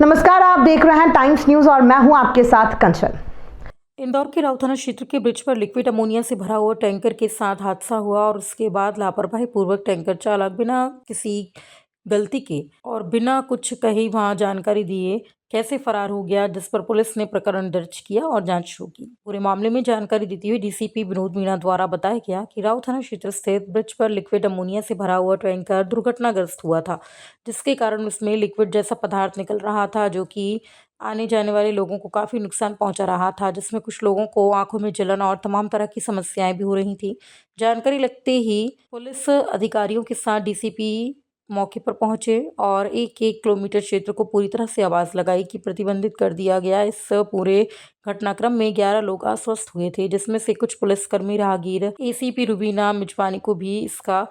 नमस्कार, आप देख रहे हैं टाइम्स न्यूज और मैं हूं आपके साथ कंचन। इंदौर के राव थाना क्षेत्र के ब्रिज पर लिक्विड अमोनिया से भरा हुआ टैंकर के साथ हादसा हुआ और उसके बाद लापरवाही पूर्वक टैंकर चालक बिना किसी गलती के और बिना कुछ कही वहां जानकारी दिए कैसे फरार हो गया, जिस पर पुलिस ने प्रकरण दर्ज किया और जांच शुरू की। पूरे मामले में जानकारी देते हुए डीसीपी विनोद मीणा द्वारा बताया गया कि राव थाना क्षेत्र स्थित ब्रिज पर लिक्विड अमोनिया से भरा हुआ टैंकर दुर्घटनाग्रस्त हुआ था, जिसके कारण उसमें लिक्विड जैसा पदार्थ निकल रहा था जो कि आने जाने वाले लोगों को काफ़ी नुकसान पहुंचा रहा था, जिसमें कुछ लोगों को आंखों में जलन और तमाम तरह की समस्याएं भी हो रही थी। जानकारी लगते ही पुलिस अधिकारियों के साथ डीसीपी मौके पर पहुंचे और एक किलोमीटर क्षेत्र को पूरी तरह से आवाज़ लगाई कि प्रतिबंधित कर दिया गया। इस पूरे घटनाक्रम में 11 लोग अस्वस्थ हुए थे, जिसमें से कुछ पुलिसकर्मी, राहगीर, एसीपी रुबीना मिजवानी को भी इसका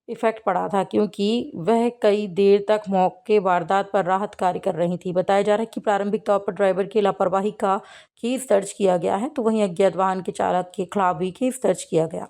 इफेक्ट पड़ा था, क्योंकि वह कई देर तक मौके वारदात पर राहत कार्य कर रही थी। बताया जा रहा है कि प्रारंभिक तौर पर ड्राइवर की लापरवाही का केस दर्ज किया गया है, तो वहीं अज्ञात वाहन के चालक के खिलाफ भी केस दर्ज किया गया।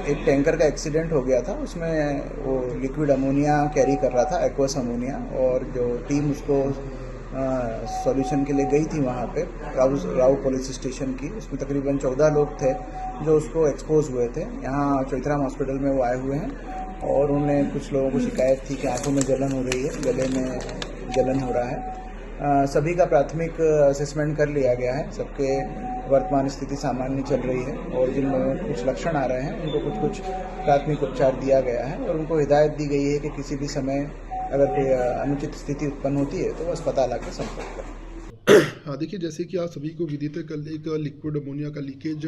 एक टैंकर का एक्सीडेंट हो गया था, उसमें वो लिक्विड अमोनिया कैरी कर रहा था, एक्वस अमोनिया, और जो टीम उसको सॉल्यूशन के लिए गई थी वहाँ पे राव पुलिस स्टेशन की, उसमें तकरीबन 14 लोग थे जो उसको एक्सपोज हुए थे। यहाँ चौथराम हॉस्पिटल में वो आए हुए हैं और उन्हें कुछ लोगों को शिकायत थी कि आंखों में जलन हो रही है, गले में जलन हो रहा है। सभी का प्राथमिक असेसमेंट कर लिया गया है, सबके वर्तमान स्थिति सामान्य चल रही है और जिन लोगों को कुछ लक्षण आ रहे हैं उनको कुछ कुछ प्राथमिक उपचार दिया गया है और उनको हिदायत दी गई है कि किसी भी समय अगर कोई अनुचित स्थिति उत्पन्न होती है तो वो अस्पताल आकर संपर्क करें। हाँ, देखिए, जैसे कि आप सभी को विदित है, कल एक लिक्विड अमोनिया का लीकेज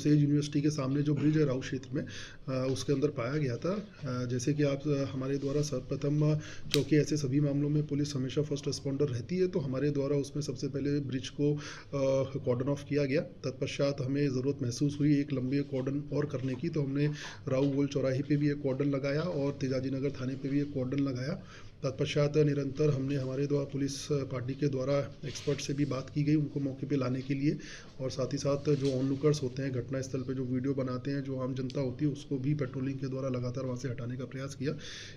सेज यूनिवर्सिटी के सामने जो ब्रिज है राव क्षेत्र में उसके अंदर पाया गया था। जैसे कि आप हमारे द्वारा सर्वप्रथम, चूँकि ऐसे सभी मामलों में पुलिस हमेशा फर्स्ट रिस्पॉन्डर रहती है, तो हमारे द्वारा उसमें सबसे पहले ब्रिज को कॉर्डन ऑफ किया गया। तत्पश्चात हमें ज़रूरत महसूस हुई एक लंबे कॉर्डन और करने की, तो हमने राव गोल चौराहे पे भी एक कॉर्डन लगाया और तेजाजी नगर थाने पे भी एक कॉर्डन लगाया। तत्पश्चात निरंतर हमने हमारे द्वारा पुलिस पार्टी के द्वारा एक्सपर्ट से भी बात की गई उनको मौके पे लाने के लिए, और साथ ही साथ जो ऑनलुकर्स होते हैं घटनास्थल पे जो वीडियो बनाते हैं, जो आम जनता होती है, उसको भी पेट्रोलिंग के द्वारा लगातार वहाँ से हटाने का प्रयास किया।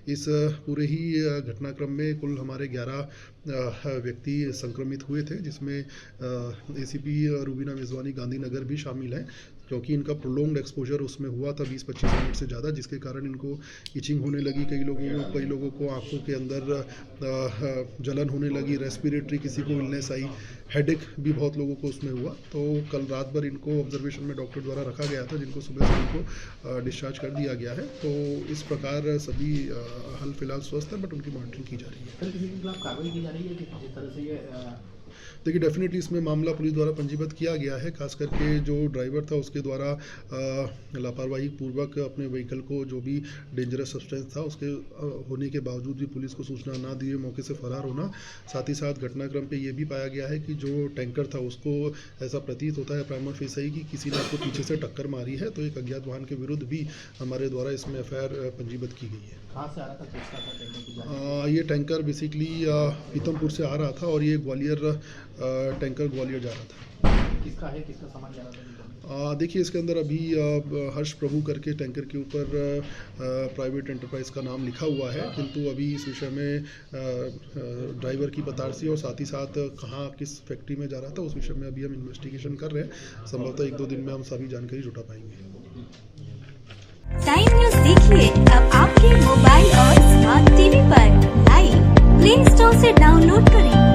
इस पूरे ही घटनाक्रम में कुल हमारे 11 व्यक्ति संक्रमित हुए थे, जिसमें एसीपी रुबीना मिजवानी गांधीनगर भी शामिल हैं, क्योंकि इनका प्रोलॉन्ग्ड एक्सपोजर उसमें हुआ था 20-25 मिनट से ज़्यादा, जिसके कारण इनको इचिंग होने लगी। कई लोगों को आंखों के अंदर जलन होने लगी, रेस्पिरेटरी किसी को इलनेस आई, हेडेक भी बहुत लोगों को उसमें हुआ। तो कल रात भर इनको ऑब्जर्वेशन में डॉक्टर द्वारा रखा गया था, जिनको सुबह से इनको डिस्चार्ज कर दिया गया है। तो इस प्रकार सभी हाल फिलहाल स्वस्थ हैं, बट उनकी मॉनिटरिंग की जा रही है। किसी के खिलाफ कार्रवाई की जा रही है कि किस तरह से ये देखिए, डेफिनेटली इसमें मामला पुलिस द्वारा पंजीबद्ध किया गया है। खास करके जो ड्राइवर था उसके द्वारा लापरवाही पूर्वक अपने व्हीकल को, जो भी डेंजरस सब्सटेंस था उसके होने के बावजूद भी पुलिस को सूचना ना दिए मौके से फरार होना। साथ ही साथ घटनाक्रम पे ये भी पाया गया है कि जो टैंकर था उसको ऐसा प्रतीत होता है प्राइमा फेसाई कि किसी ने आपको पीछे से टक्कर मारी है, तो एक अज्ञात वाहन के विरुद्ध भी हमारे द्वारा इसमें एफआईआर पंजीबद्ध की गई है। कहाँ से आ रहा था, किसका था टैंकर? ये टैंकर बेसिकली पीतमपुर से आ रहा था और ये ग्वालियर टैंकर ग्वालियर जा रहा था। किसका है, किसका सामान जा रहा था? देखिए इसके अंदर अभी हर्ष प्रभु करके टैंकर के ऊपर प्राइवेट एंटरप्राइज का नाम लिखा हुआ है, किंतु अभी इस विषय में ड्राइवर की बतारसी और साथ ही साथ कहाँ किस फैक्ट्री में जा रहा था उस विषय में अभी हम इन्वेस्टिगेशन कर रहे हैं। संभवतः 1-2 दिन में हम सभी जानकारी जुटा पाएंगे। टाइम न्यूज़ देखिए अब आपके मोबाइल और स्मार्ट टीवी पर लाइव प्ले स्टोर से डाउनलोड करें।